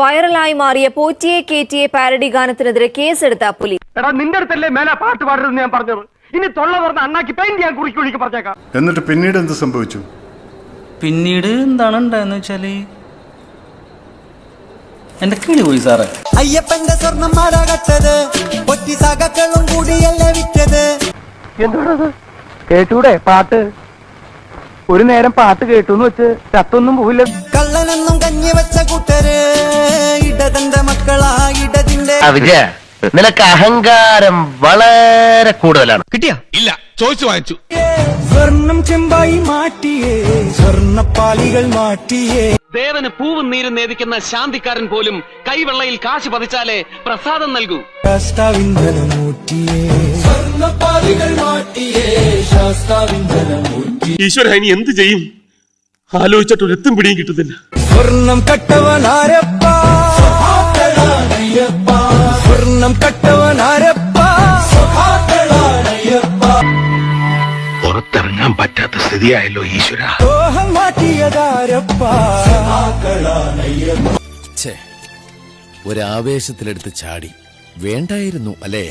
വൈറലായി മാറിയ പോറ്റിയെ കേറ്റിയെ പാരഡി ഗാനത്തിനെതിരെ കേസെടുത്ത പോലീസ്. എടാ നിന്റെ അടുത്തല്ലേ മേലെ പാട്ട് പാടരുതെന്ന് ഞാൻ പറഞ്ഞത്. ഇനി തൊള്ള പറഞ്ഞ അണ്ണാക്കി പെയിന്റ് ഞാൻ കുറിക്കുഴിക്ക് പറഞ്ഞേക്കാം. എന്നിട്ട് പിന്നീട് എന്ത് സംഭവിച്ചു? പിന്നീട് എന്താണ് ഉണ്ടായെന്ന് വെച്ചാല് എന്റെ കിളി പോയി സാറേ. അയ്യപ്പന്റെ സ്വർണം മാടാകട്ടത് പൊറ്റി സഖക്കളും കൂടിയല്ല വിറ്റത്. എന്താണത്? കേട്ടൂടെ പാട്ട്? ഒരു നേരം പാട്ട് കേട്ടൂന്ന് വെച്ച് ചത്തൊന്നും പോയില്ല. കള്ളനെന്നും കഞ്ഞി വെച്ച കൂട്ടര് ഇടതന്റെ മക്കളാ ഇടതിന്റെ. വിജയ, നിനക്ക് അഹങ്കാരം വളരെ കൂടുതലാണ്. കിട്ടിയാ? ഇല്ല, ചോദിച്ചു വാങ്ങിച്ചു. സ്വർണം ചെമ്പായി മാറ്റിയേ, സ്വർണ്ണപ്പാളികൾ മാറ്റിയേ. ദേവന് പൂവും നീരും നേദിക്കുന്ന ശാന്തിക്കാരൻ പോലും കൈവെള്ളയിൽ കാശ് പതിച്ചാലേ പ്രസാദം നൽകൂ. ഈശ്വര, ഇനി എന്ത് ചെയ്യും? ആലോചിച്ചിട്ട് ഒരു എത്തും പിടിയും കിട്ടുന്നില്ല. സ്വർണം കട്ടവനാരപ്പ, സ്വർണം കട്ടവനാരപ്പ. പുറത്തിറങ്ങാൻ പറ്റാത്ത സ്ഥിതിയായല്ലോ ഈശ്വര. ദോഹം മാറ്റിയതാരപ്പ. ഒരാവേശത്തിലെടുത്ത് ചാടി വേണ്ടായിരുന്നു അല്ലേ?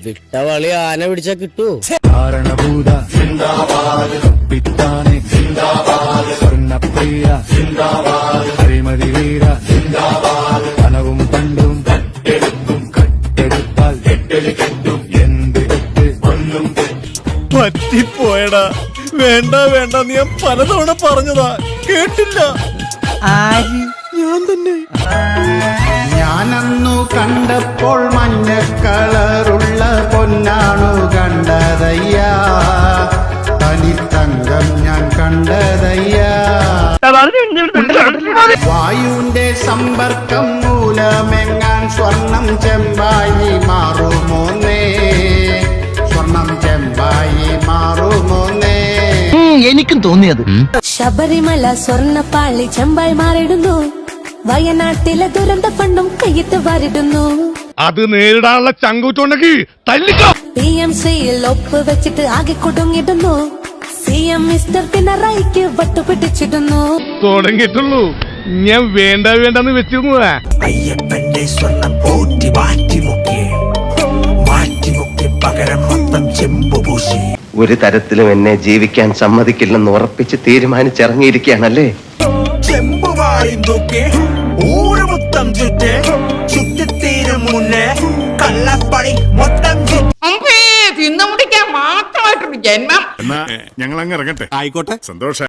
വിട്ടവളി ആന പിടിച്ചാ കിട്ടൂ. കാരണഭൂത സിന്ദാബാദ്, പിത്താനെ സിന്ദാബാദ്, സ്വർണ്ണപ്രിയ സിന്ദാബാദ്, അഴിമതി വീര സിന്ദാബാദ്, കനവും പണ്ടും കട്ടെടുക്കും, കട്ടെടുത്താൽ കെട്ടല് കെട്ടും, എന്ത് കെട്ട് ഒന്നും പറ്റിപ്പോയടാ. വേണ്ട വേണ്ട, നീ ഞാൻ പലതവണ പറഞ്ഞതാ, കേട്ടില്ല. ആര്? ഞാൻ തന്നെ. ഞാനന്നു കണ്ടപ്പോൾ മഞ്ഞ കളറുള്ള പൊന്നാണു കണ്ടതയ്യാ, തനിത്തങ്കം ഞാൻ കണ്ടതയ്യാ. വായുവിന്റെ സമ്പർക്കം മൂലമെങ്ങാൻ സ്വർണം ചെമ്പായി മാറുമോന്നേ, സ്വർണം ചെമ്പായി മാറുമോന്നേ. എനിക്കും തോന്നിയത് ശബരിമല സ്വർണ്ണപ്പാളി ചെമ്പായി മാറിടുന്നു. വയനാട്ടിലെ ദുരന്ത ഫണ്ടും കയ്യിട്ട് വാരിടുന്നു. അത് നേരിടാനുള്ള ചങ്കൂറ്റുണ്ടെങ്കിൽ തല്ലിക്കോ. PMCയിൽ ഒപ്പ് വെച്ചിട്ട് ആകെ കുടുങ്ങിടുന്നു. CM മിസ്റ്റർ പിണറായിക്ക് വട്ടുപിടിച്ചിടുന്നു. തുടങ്ങിയിട്ടുള്ളൂ. ഞാൻ വേണ്ട വേണ്ടെന്ന് വെച്ചിരുന്നതാ. അയ്യപ്പന്റെ സ്വർണം പോറ്റി മാറ്റിമുക്കി, മാറ്റിമുക്കി പകരം മൊത്തം ചെമ്പ് പൂശി. ഒരു തരത്തിലും എന്നെ ജീവിക്കാൻ സമ്മതിക്കില്ലെന്ന് ഉറപ്പിച്ച് തീരുമാനിച്ചിറങ്ങിയിരിക്കുകയാണല്ലേ. ചെമ്പുവായും തൂക്കി ഊര് മൊത്തം ചുറ്റ്, ചുറ്റിത്തീരും മുന്നേ കള്ളപ്പണി മൊത്തം തിന്നു മുടിക്കാൻ മാത്രമായിട്ടൊരു ജന്മം. ഞങ്ങൾ അങ്ങ് ഇറങ്ങട്ടെ. ആയിക്കോട്ടെ, സന്തോഷം.